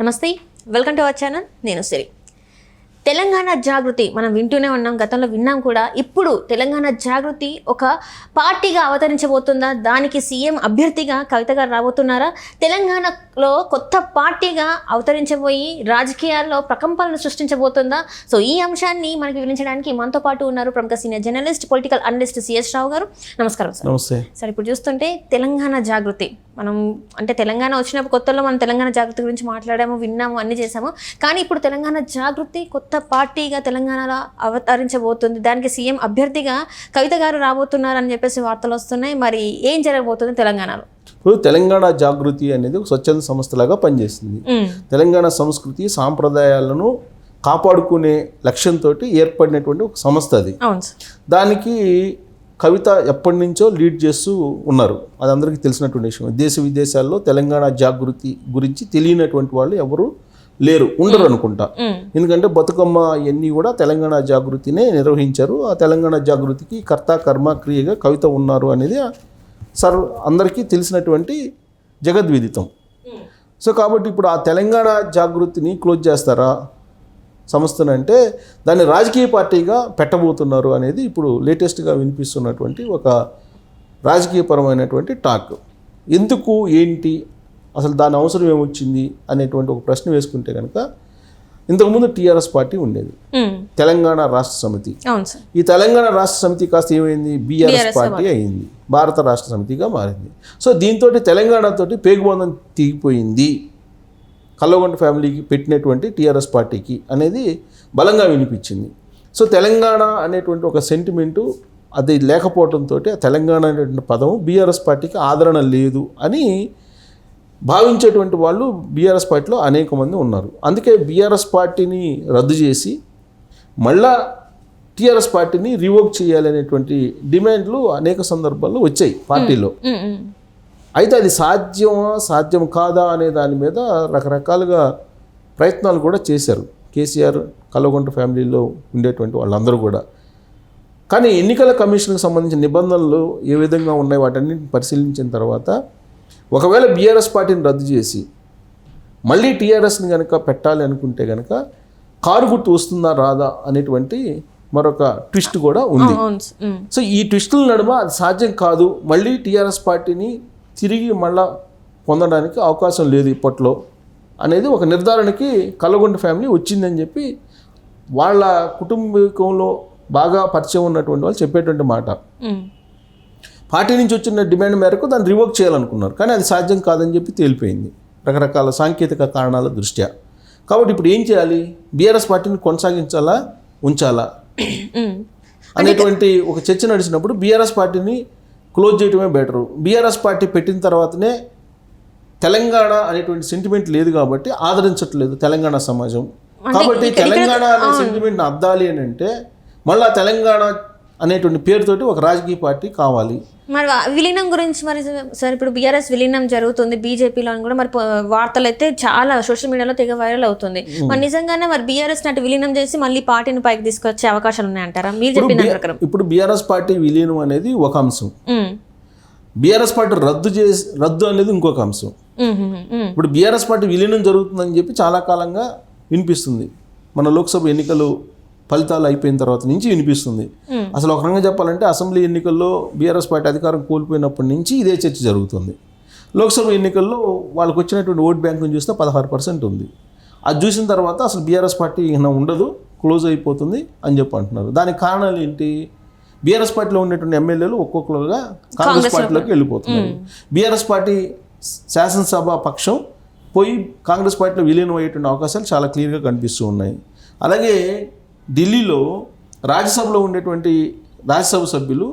నమస్తే, welcome to our channel. నేను సిరి. తెలంగాణ జాగృతి మనం వింటూనే ఉన్నాం, గతంలో విన్నాం కూడా. ఇప్పుడు తెలంగాణ జాగృతి ఒక పార్టీగా అవతరించబోతుందా? దానికి సీఎం అభ్యర్థిగా కవిత గారు రాబోతున్నారా? తెలంగాణలో కొత్త పార్టీగా అవతరించబోయి రాజకీయాల్లో ప్రకంపనలు సృష్టించబోతుందా? సో ఈ అంశాన్ని మనకి వివరించడానికి మనతో పాటు ఉన్నారు ప్రముఖ senior journalist, political analyst CS Rao garu. నమస్కారం సార్. నమస్తే సార్, ఇప్పుడు చూస్తుంటే తెలంగాణ జాగృతి మనం అంటే తెలంగాణ వచ్చినప్పుడు కొత్తలో మనం తెలంగాణ జాగృతి గురించి మాట్లాడాము, విన్నాము, అన్ని చేసాము. కానీ ఇప్పుడు తెలంగాణ జాగృతి కొత్త పార్టీగా తెలంగాణలో అవతరించబోతుంది. దానికి సీఎం అభ్యర్థిగా కవిత గారు రాబోతున్నారని చెప్పేసి వార్తలు వస్తున్నాయి. మరి ఏం జరగబోతుంది తెలంగాణలో? ఇప్పుడు తెలంగాణ జాగృతి అనేది ఒక స్వచ్ఛంద సంస్థలాగా పనిచేస్తుంది. తెలంగాణ సంస్కృతి సాంప్రదాయాలను కాపాడుకునే లక్ష్యంతో ఏర్పడినటువంటి ఒక సంస్థ అది. అవును సార్. దానికి కవిత ఎప్పటి నుంచో లీడ్ చేస్తూ ఉన్నారు. అది అందరికీ తెలిసినటువంటి విషయం. దేశ విదేశాల్లో తెలంగాణ జాగృతి గురించి తెలియనటువంటి వాళ్ళు ఎవరు లేరు, ఉండరు అనుకుంటా. ఎందుకంటే బతుకమ్మ ఇవన్నీ కూడా తెలంగాణ జాగృతినే నిర్వహించారు. ఆ తెలంగాణ జాగృతికి కర్త కర్మ క్రియగా కవిత ఉన్నారు అనేది అందరికీ తెలిసినటువంటి జగద్విదితం. సో కాబట్టి ఇప్పుడు ఆ తెలంగాణ జాగృతిని క్లోజ్ చేస్తారా సంస్థను అంటే దాన్ని రాజకీయ పార్టీగా పెట్టబోతున్నారు అనేది ఇప్పుడు లేటెస్ట్గా వినిపిస్తున్నటువంటి ఒక రాజకీయపరమైనటువంటి టాక్. ఎందుకు, ఏంటి, అసలు దాని అవసరం ఏమొచ్చింది అనేటువంటి ఒక ప్రశ్న వేసుకుంటే కనుక, ఇంతకుముందు టీఆర్ఎస్ పార్టీ ఉండేది, తెలంగాణ రాష్ట్ర సమితి. ఈ తెలంగాణ రాష్ట్ర సమితి కాస్త ఏమైంది, బీఆర్ఎస్ పార్టీ అయింది, భారత రాష్ట్ర సమితిగా మారింది. సో దీంతో తెలంగాణతోటి పేగుబంధం తెగిపోయింది కల్వకుంట్ల ఫ్యామిలీకి పెట్టినటువంటి టీఆర్ఎస్ పార్టీకి అనేది బలంగా వినిపించింది. సో తెలంగాణ అనేటువంటి ఒక సెంటిమెంటు అది లేకపోవడంతో ఆ తెలంగాణ అనేటువంటి పదం బీఆర్ఎస్ పార్టీకి ఆదరణ లేదు అని భావించేటువంటి వాళ్ళు బీఆర్ఎస్ పార్టీలో అనేక మంది ఉన్నారు. అందుకే బీఆర్ఎస్ పార్టీని రద్దు చేసి మళ్ళా టీఆర్ఎస్ పార్టీని రివోక్ చేయాలనేటువంటి డిమాండ్లు అనేక సందర్భాల్లో వచ్చాయి పార్టీలో. అయితే అది సాధ్యం కాదా అనే దాని మీద రకరకాలుగా ప్రయత్నాలు కూడా చేశారు కేసీఆర్, కల్వకుంట్ల ఫ్యామిలీలో ఉండేటువంటి వాళ్ళందరూ కూడా. కానీ ఎన్నికల కమిషన్కి సంబంధించిన నిబంధనలు ఏ విధంగా ఉన్నాయి వాటన్నిటిని పరిశీలించిన తర్వాత ఒకవేళ బీఆర్ఎస్ పార్టీని రద్దు చేసి మళ్ళీ టీఆర్ఎస్ని కనుక పెట్టాలి అనుకుంటే కనుక కారు గుర్తు వస్తుందా రాదా అనేటువంటి మరొక ట్విస్ట్ కూడా ఉంది. సో ఈ ట్విస్టుల నడుమ అది సాధ్యం కాదు, మళ్ళీ టీఆర్ఎస్ పార్టీని తిరిగి మళ్ళా పొందడానికి అవకాశం లేదు ఇప్పట్లో అనేది ఒక నిర్ధారణకి కల్వకుంట్ల ఫ్యామిలీ వచ్చిందని చెప్పి వాళ్ళ కుటుంబకంలో బాగా పరిచయం ఉన్నటువంటి వాళ్ళు చెప్పేటువంటి మాట. పార్టీ నుంచి వచ్చిన డిమాండ్ మేరకు దాన్ని రివోక్ చేయాలనుకున్నారు, కానీ అది సాధ్యం కాదని చెప్పి తేలిపోయింది రకరకాల సాంకేతిక కారణాల దృష్ట్యా. కాబట్టి ఇప్పుడు ఏం చేయాలి, బీఆర్ఎస్ పార్టీని కొనసాగించాలా ఉంచాలా అనేటువంటి ఒక చర్చ నడిచినప్పుడు బీఆర్ఎస్ పార్టీని క్లోజ్ చేయడమే బెటరు. బీఆర్ఎస్ పార్టీ పెట్టిన తర్వాతనే తెలంగాణ అనేటువంటి సెంటిమెంట్ లేదు కాబట్టి ఆదరించట్లేదు తెలంగాణ సమాజం. కాబట్టి తెలంగాణ అనే సెంటిమెంట్ని అద్దాలి అని అంటే మళ్ళీ తెలంగాణ అనేటువంటి పేరుతోటి ఒక రాజకీయ పార్టీ కావాలి. మరి విలీనం గురించి మరి సార్, ఇప్పుడు బీఆర్ఎస్ విలీనం జరుగుతుంది బీజేపీలో కూడా, మరి వార్తలు అయితే చాలా సోషల్ మీడియాలో తెగ వైరల్ అవుతుంది. మరి నిజంగానే మరి బీఆర్ఎస్ నాటి విలీనం చేసి మళ్ళీ పార్టీని పైకి తీసుకొచ్చే అవకాశాలు ఉన్నాయంటారా మీరు చెప్పిన ప్రకారం? ఇప్పుడు బీఆర్ఎస్ పార్టీ విలీనం అనేది ఒక అంశం, బీఆర్ఎస్ పార్టీ రద్దు అనేది ఇంకొక అంశం. ఇప్పుడు బీఆర్ఎస్ పార్టీ విలీనం జరుగుతుందని చెప్పి చాలా కాలంగా వినిపిస్తుంది. మన లోక్సభ ఎన్నికలు ఫలితాలు అయిపోయిన తర్వాత నుంచి వినిపిస్తుంది. అసలు ఒక రకంగా చెప్పాలంటే అసెంబ్లీ ఎన్నికల్లో బీఆర్ఎస్ పార్టీ అధికారం కోల్పోయినప్పటి నుంచి ఇదే చర్చ జరుగుతుంది. లోక్సభ ఎన్నికల్లో వాళ్ళకు వచ్చినటువంటి ఓట్ బ్యాంకును చూస్తే 16% ఉంది. అది చూసిన తర్వాత అసలు బీఆర్ఎస్ పార్టీ ఉండదు, క్లోజ్ అయిపోతుంది అని చెప్పి అంటున్నారు. దానికి కారణాలు ఏంటి? బీఆర్ఎస్ పార్టీలో ఉండేటువంటి ఎమ్మెల్యేలు ఒక్కొక్కరుగా కాంగ్రెస్ పార్టీలోకి వెళ్ళిపోతున్నారు. బీఆర్ఎస్ పార్టీ శాసనసభ పక్షం పోయి కాంగ్రెస్ పార్టీలో విలీనం అయ్యేటువంటి అవకాశాలు చాలా క్లియర్గా కనిపిస్తూ ఉన్నాయి. అలాగే ఢిల్లీలో రాజ్యసభలో ఉండేటువంటి రాజ్యసభ సభ్యులు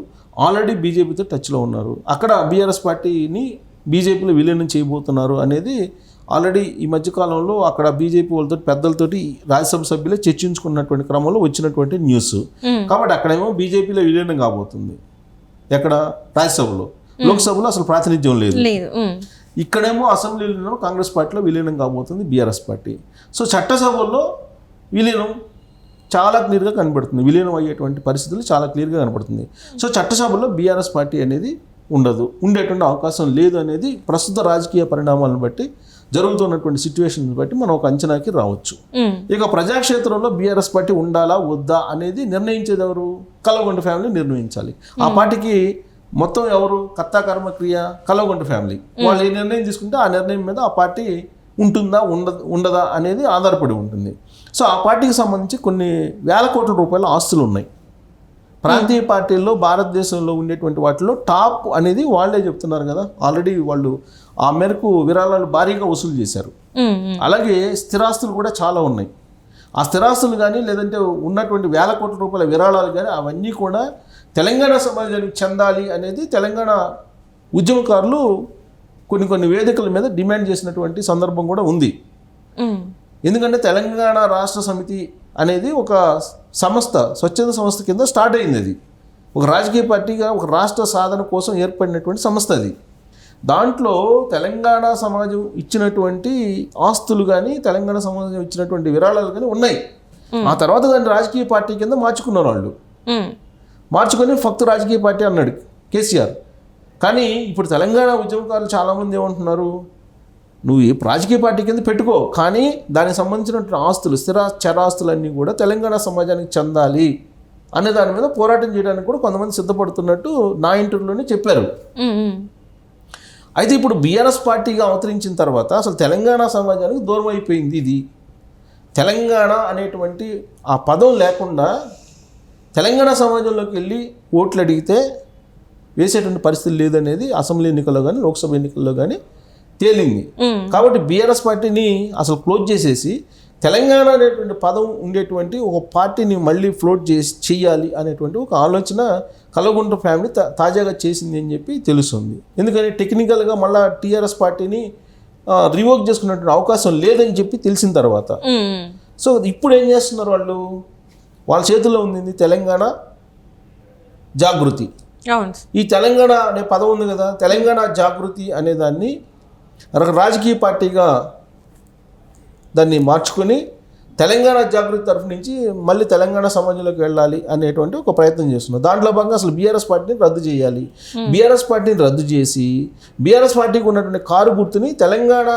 ఆల్రెడీ బీజేపీతో టచ్లో ఉన్నారు. అక్కడ బీఆర్ఎస్ పార్టీని బీజేపీలో విలీనం చేయబోతున్నారు అనేది ఆల్రెడీ ఈ మధ్యకాలంలో అక్కడ బీజేపీ వాళ్ళతో పెద్దలతోటి రాజ్యసభ సభ్యులే చర్చించుకున్నటువంటి క్రమంలో వచ్చినటువంటి న్యూస్. కాబట్టి అక్కడేమో బీజేపీలో విలీనం కాబోతుంది, ఎక్కడ రాజ్యసభలో. లోక్సభలో అసలు ప్రాతినిధ్యం లేదు. ఇక్కడేమో అసెంబ్లీలో కాంగ్రెస్ పార్టీలో విలీనం కాబోతుంది బీఆర్ఎస్ పార్టీ. సో చట్టసభల్లో విలీనం చాలా క్లియర్గా కనబడుతుంది, విలీనం అయ్యేటువంటి పరిస్థితులు చాలా క్లియర్గా కనబడుతుంది. సో చట్టసభలో బీఆర్ఎస్ పార్టీ అనేది ఉండేటువంటి అవకాశం లేదు అనేది ప్రస్తుత రాజకీయ పరిణామాలను బట్టి జరుగుతున్నటువంటి సిచ్యువేషన్ బట్టి మనం ఒక అంచనాకి రావచ్చు. ఇక ప్రజాక్షేత్రంలో బీఆర్ఎస్ పార్టీ ఉండాలా వద్దా అనేది నిర్ణయించేది ఎవరు? కల్వకుంట్ల ఫ్యామిలీ నిర్ణయించాలి. ఆ పార్టీకి మొత్తం ఎవరు? కర్తా కర్మ క్రియ కల్వకుంట్ల ఫ్యామిలీ. వాళ్ళు ఏ నిర్ణయం తీసుకుంటే ఆ నిర్ణయం మీద ఆ పార్టీ ఉంటుందా ఉండదా అనేది ఆధారపడి ఉంటుంది. సో ఆ పార్టీకి సంబంధించి కొన్ని వేల కోట్ల రూపాయల ఆస్తులు ఉన్నాయి. ప్రాంతీయ పార్టీల్లో భారతదేశంలో ఉండేటువంటి వాటిలో టాప్ అనేది వాళ్ళే చెప్తున్నారు కదా, ఆల్రెడీ వాళ్ళు ఆ మేరకు విరాళాలు భారీగా వసూలు చేశారు. అలాగే స్థిరాస్తులు కూడా చాలా ఉన్నాయి. ఆ స్థిరాస్తులు కానీ లేదంటే ఉన్నటువంటి వేల కోట్ల రూపాయల విరాళాలు కానీ అవన్నీ కూడా తెలంగాణ సమాజానికి చెందాలి అనేది తెలంగాణ ఉద్యమకారులు కొన్ని వేదికల మీద డిమాండ్ చేసినటువంటి సందర్భం కూడా ఉంది. ఎందుకంటే తెలంగాణ రాష్ట్ర సమితి అనేది ఒక సంస్థ, స్వచ్ఛంద సంస్థ కింద స్టార్ట్ అయింది. అది ఒక రాజకీయ పార్టీగా ఒక రాష్ట్ర సాధన కోసం ఏర్పడినటువంటి సంస్థ. అది దాంట్లో తెలంగాణ సమాజం ఇచ్చినటువంటి ఆస్తులు కానీ తెలంగాణ సమాజం ఇచ్చినటువంటి విరాళాలు కానీ ఉన్నాయి. ఆ తర్వాత దాన్ని రాజకీయ పార్టీ కింద మార్చుకున్నారు వాళ్ళు. మార్చుకొని ఫక్తు రాజకీయ పార్టీ అన్నాడు కేసీఆర్. కానీ ఇప్పుడు తెలంగాణ ఉద్యమకారులు చాలామంది ఏమంటున్నారు, నువ్వు ఈ రాజకీయ పార్టీ కింద పెట్టుకో, కానీ దానికి సంబంధించినటువంటి ఆస్తులు చరాస్తులన్నీ కూడా తెలంగాణ సమాజానికి చెందాలి అనే దాని మీద పోరాటం చేయడానికి కూడా కొంతమంది సిద్ధపడుతున్నట్టు నా ఇంటర్వ్యూలోనే చెప్పారు. అయితే ఇప్పుడు బీఆర్ఎస్ పార్టీగా అవతరించిన తర్వాత అసలు తెలంగాణ సమాజానికి దూరం అయిపోయింది. ఇది తెలంగాణ అనేటువంటి ఆ పదం లేకుండా తెలంగాణ సమాజంలోకి వెళ్ళి ఓట్లు అడిగితే వేసేటువంటి పరిస్థితి లేదనేది అసెంబ్లీ ఎన్నికల్లో కానీ లోక్సభ ఎన్నికల్లో కానీ తేలింది. కాబట్టి బీఆర్ఎస్ పార్టీని అసలు క్లోజ్ చేసేసి తెలంగాణ అనేటువంటి పదం ఉండేటువంటి ఒక పార్టీని మళ్ళీ ఫ్లోట్ చేయాలి అనేటువంటి ఒక ఆలోచన కల్వకుంట్ల ఫ్యామిలీ తాజాగా చేసింది అని చెప్పి తెలుస్తుంది. ఎందుకని టెక్నికల్గా మళ్ళీ టీఆర్ఎస్ పార్టీని రివోక్ చేసుకున్నటువంటి అవకాశం లేదని చెప్పి తెలిసిన తర్వాత సో ఇప్పుడు ఏం చేస్తున్నారు వాళ్ళు? వాళ్ళ చేతుల్లో ఉంది తెలంగాణ జాగృతి. ఈ తెలంగాణ అనే పదం ఉంది కదా, తెలంగాణ జాగృతి అనే దాన్ని రాజకీయ పార్టీగా దాన్ని మార్చుకొని తెలంగాణ జాగృతి తరఫు నుంచి మళ్ళీ తెలంగాణ సమాజంలోకి వెళ్ళాలి అనేటువంటి ఒక ప్రయత్నం చేస్తున్నారు. దాంట్లో భాగంగా అసలు బీఆర్ఎస్ పార్టీని రద్దు చేయాలి. బీఆర్ఎస్ పార్టీని రద్దు చేసి బీఆర్ఎస్ పార్టీకి ఉన్నటువంటి కారు గుర్తుని తెలంగాణ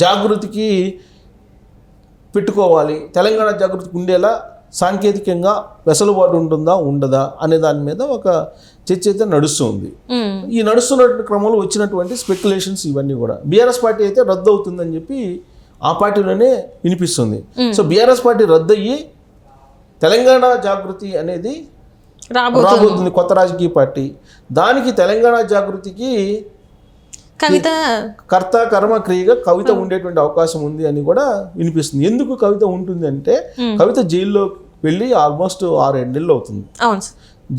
జాగృతికి పెట్టుకోవాలి. తెలంగాణ జాగృతికి ఉండేలా సాంకేతికంగా వెసులుబాటు ఉంటుందా ఉండదా అనే దాని మీద ఒక చర్చ అయితే నడుస్తుంది. ఈ నడుస్తున్నటువంటి క్రమంలో వచ్చినటువంటి స్పెక్యులేషన్స్ ఇవన్నీ కూడా బీఆర్ఎస్ పార్టీ అయితే రద్దు అవుతుందని చెప్పి ఆ పార్టీలోనే వినిపిస్తుంది. సో బీఆర్ఎస్ పార్టీ రద్దు అయ్యి తెలంగాణ జాగృతి అనేది రాబోతుంది, కొత్త రాజకీయ పార్టీ. దానికి తెలంగాణ జాగృతికి కర్త కర్మ క్రియగా కవిత ఉండేటువంటి అవకాశం ఉంది అని కూడా వినిపిస్తుంది. ఎందుకు కవిత ఉంటుంది అంటే కవిత జైల్లో వెళ్ళి ఆల్మోస్ట్ 6-7 నెలలు అవుతుంది.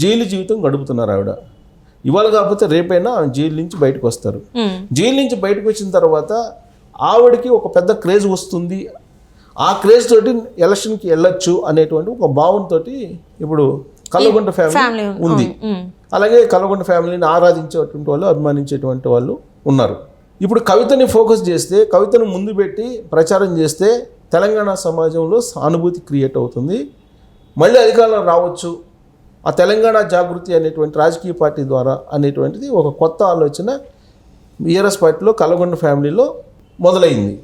జైలు జీవితం గడుపుతున్నారు ఆవిడ. ఇవాళ కాకపోతే రేపైనా జైలు నుంచి బయటకు వస్తారు. జైలు నుంచి బయటకు వచ్చిన తర్వాత ఆవిడకి ఒక పెద్ద క్రేజ్ వస్తుంది. ఆ క్రేజ్ తోటి ఎలక్షన్కి వెళ్ళొచ్చు అనేటువంటి ఒక భావంతో ఇప్పుడు కల్వకుంట్ల ఫ్యామిలీ ఉంది. అలాగే కల్వకుంట్ల ఫ్యామిలీని ఆరాధించేటువంటి వాళ్ళు, అభిమానించేటువంటి వాళ్ళు ఉన్నారు. ఇప్పుడు కవితని ఫోకస్ చేస్తే, కవితను ముందు పెట్టి ప్రచారం చేస్తే తెలంగాణ సమాజంలో సానుభూతి క్రియేట్ అవుతుంది. మళ్ళీ అధికారంలో రావచ్చు ఆ తెలంగాణ జాగృతి అనేటువంటి రాజకీయ పార్టీ ద్వారా అనేటువంటిది ఒక కొత్త ఆలోచన బీఆర్ఎస్ పార్టీలో కల్వకుంట్ల ఫ్యామిలీలో మొదలైంది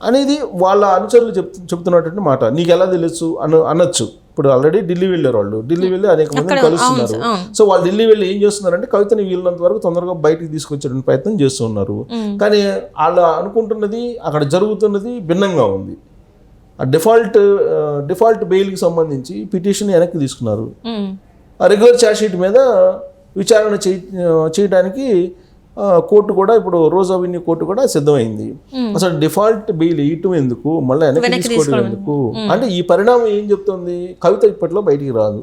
అనేది వాళ్ళ అనుచరులు చెప్తున్నటువంటి మాట. నీకు ఎలా తెలుసు అనొచ్చు. ఇప్పుడు ఆల్రెడీ ఢిల్లీ వెళ్ళారు వాళ్ళు. ఢిల్లీ వెళ్ళి అనేక మందిని కలుస్తున్నారు. సో వాళ్ళు ఢిల్లీ వెళ్ళి ఏం చేస్తున్నారంటే కవితని వీళ్ళంత వరకు తొందరగా బయటికి తీసుకొచ్చే ప్రయత్నం చేస్తున్నారు. కానీ వాళ్ళు అనుకుంటున్నది అక్కడ జరుగుతున్నది భిన్నంగా ఉంది. ఆ డిఫాల్ట్ బెయిల్కి సంబంధించి పిటిషన్ వెనక్కి తీసుకున్నారు. ఆ రెగ్యులర్ ఛార్జ్షీట్ మీద విచారణ చేయడానికి కోర్టు కూడా ఇప్పుడు రోజు అవెన్యూ కోర్టు కూడా సిద్ధమైంది. అసలు డిఫాల్ట్ బెయిల్ వేయటం ఎందుకు, మళ్ళీ వెనక్కి తీసుకోవడం ఎందుకు అంటే ఈ పరిణామం ఏం చెప్తుంది? కవిత ఇప్పట్లో బయటికి రాదు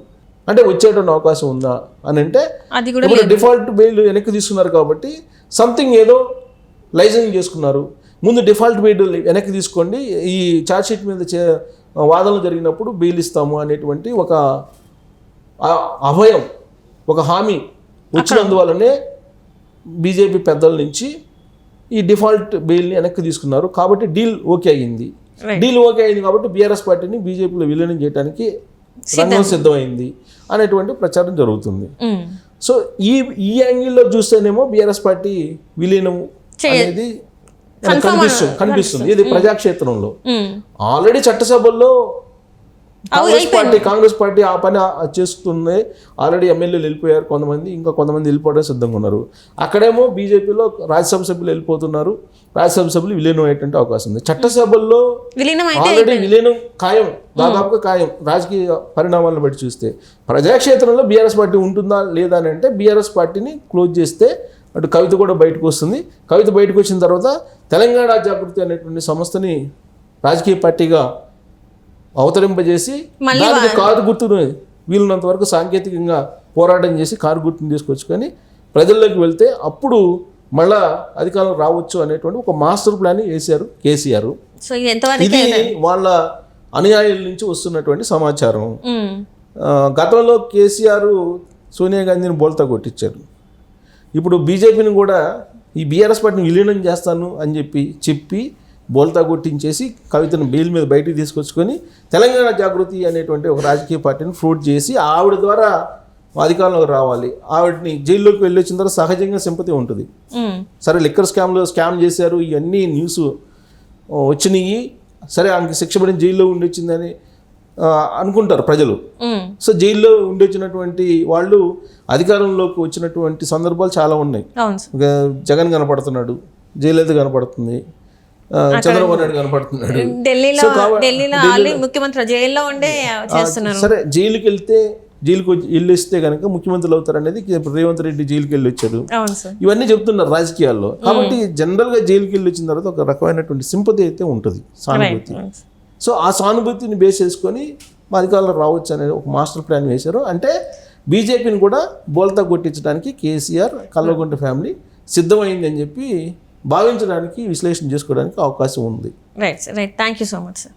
అంటే వచ్చేటువంటి అవకాశం ఉందా అని అంటే ఇప్పుడు డిఫాల్ట్ బెయిల్ వెనక్కి తీసుకున్నారు కాబట్టి సంథింగ్ ఏదో లైసెన్స్ చేసుకున్నారు. ముందు డిఫాల్ట్ బెయిల్ వెనక్కి తీసుకోండి, ఈ ఛార్జ్షీట్ మీద వాదనలు జరిగినప్పుడు బెయిల్ ఇస్తాము అనేటువంటి ఒక అభయం, ఒక హామీ వచ్చినందువల్లనే బీజేపీ పెద్దల నుంచి ఈ డిఫాల్ట్ బెయిల్ని వెనక్కి తీసుకున్నారు. కాబట్టి డీల్ ఓకే అయ్యింది. డీల్ ఓకే అయింది కాబట్టి బీఆర్ఎస్ పార్టీని బీజేపీలో విలీనం చేయడానికి రంగం సిద్ధమైంది అనేటువంటి ప్రచారం జరుగుతుంది. సో ఈ యాంగిల్లో చూస్తేనేమో బీఆర్ఎస్ పార్టీ విలీనం అనేది కనిపిస్తుంది ఇది ప్రజాక్షేత్రంలో. ఆల్రెడీ చట్టసభల్లో కాంగ్రెస్ పార్టీ ఆ పని చేస్తుంది. ఆల్రెడీ ఎమ్మెల్యేలు వెళ్ళిపోయారు కొంతమంది, ఇంకా కొంతమంది వెళ్ళిపోవడం సిద్ధంగా ఉన్నారు. అక్కడేమో బీజేపీలో రాజ్యసభ సభ్యులు వెళ్ళిపోతున్నారు, రాజ్యసభ సభ్యులు విలీనం అయ్యేటువంటి అవకాశం ఉంది. చట్టసభల్లో ఆల్రెడీ విలీనం ఖాయం, దాదాపుగా ఖాయం. రాజకీయ పరిణామాలను బట్టి చూస్తే ప్రజాక్షేత్రంలో బీఆర్ఎస్ పార్టీ ఉంటుందా లేదా అని అంటే బీఆర్ఎస్ పార్టీని క్లోజ్ చేస్తే అటు కవిత కూడా బయటకు వస్తుంది. కవిత బయటకు వచ్చిన తర్వాత తెలంగాణ జాగృతి అనేటువంటి సంస్థని రాజకీయ పార్టీగా అవతరింపజేసి దానికి కారు గుర్తును వీలున్నంత వరకు సాంకేతికంగా పోరాటం చేసి కారు గుర్తును తీసుకొచ్చుకొని ప్రజల్లోకి వెళ్తే అప్పుడు మళ్ళా అధికారం రావచ్చు అనేటువంటి ఒక మాస్టర్ ప్లాన్ వేశారు కేసీఆర్. ఇది వాళ్ళ అనుయాయుల నుంచి వస్తున్నటువంటి సమాచారం. గతంలో కేసీఆర్ సోనియా గాంధీని బోల్తా కొట్టించారు. ఇప్పుడు బీజేపీని కూడా ఈ బీఆర్ఎస్ పార్టీని విలీనం చేస్తాను అని చెప్పి బోల్తా కొట్టించేసి కవితను బెయిల్ మీద బయటికి తీసుకొచ్చుకొని తెలంగాణ జాగృతి అనేటువంటి ఒక రాజకీయ పార్టీని ఫ్రూట్ చేసి ఆవిడ ద్వారా అధికారంలోకి రావాలి. ఆవిడని జైల్లోకి వెళ్ళి వచ్చిన తర్వాత సహజంగా సింపతి ఉంటుంది. సరే లిక్కర్ స్కామ్ చేశారు, ఇవన్నీ న్యూస్ వచ్చినాయి, సరే ఆమెకి శిక్ష పడిన జైల్లో ఉండి వచ్చిందని అనుకుంటారు ప్రజలు. సో జైల్లో ఉండి వచ్చినటువంటి వాళ్ళు అధికారంలోకి వచ్చినటువంటి సందర్భాలు చాలా ఉన్నాయి. జగన్ కనపడుతున్నాడు, జయలలిత కనపడుతుంది, చంద్రబాబు నాయుడు కనపడుతున్నాడు. ముఖ్యమంత్రి జైల్లో ఉండే చేస్తున్నారు. సరే జైలుకి వెళ్ళిస్తే కనుక ముఖ్యమంత్రులు అవుతారు అనేది రేవంత్ రెడ్డి జైలుకి వెళ్ళి వచ్చాడు. ఇవన్నీ చెప్తున్నారు రాజకీయాల్లో. కాబట్టి జనరల్ గా జైలుకి వెళ్ళి వచ్చిన తర్వాత ఒక రకమైనటువంటి సింపతి అయితే ఉంటుంది, సానుభూతి. సో ఆ సానుభూతిని బేస్ చేసుకొని అధికారంలో రావచ్చు అనేది ఒక మాస్టర్ ప్లాన్ వేశారు. అంటే బీజేపీని కూడా బోల్తా కొట్టించడానికి కేసీఆర్ కల్వకుంట్ల ఫ్యామిలీ సిద్ధమైంది అని చెప్పి భావించడానికి, విశ్లేషణ చేసుకోవడానికి అవకాశం ఉంది. Right thank you so much sir.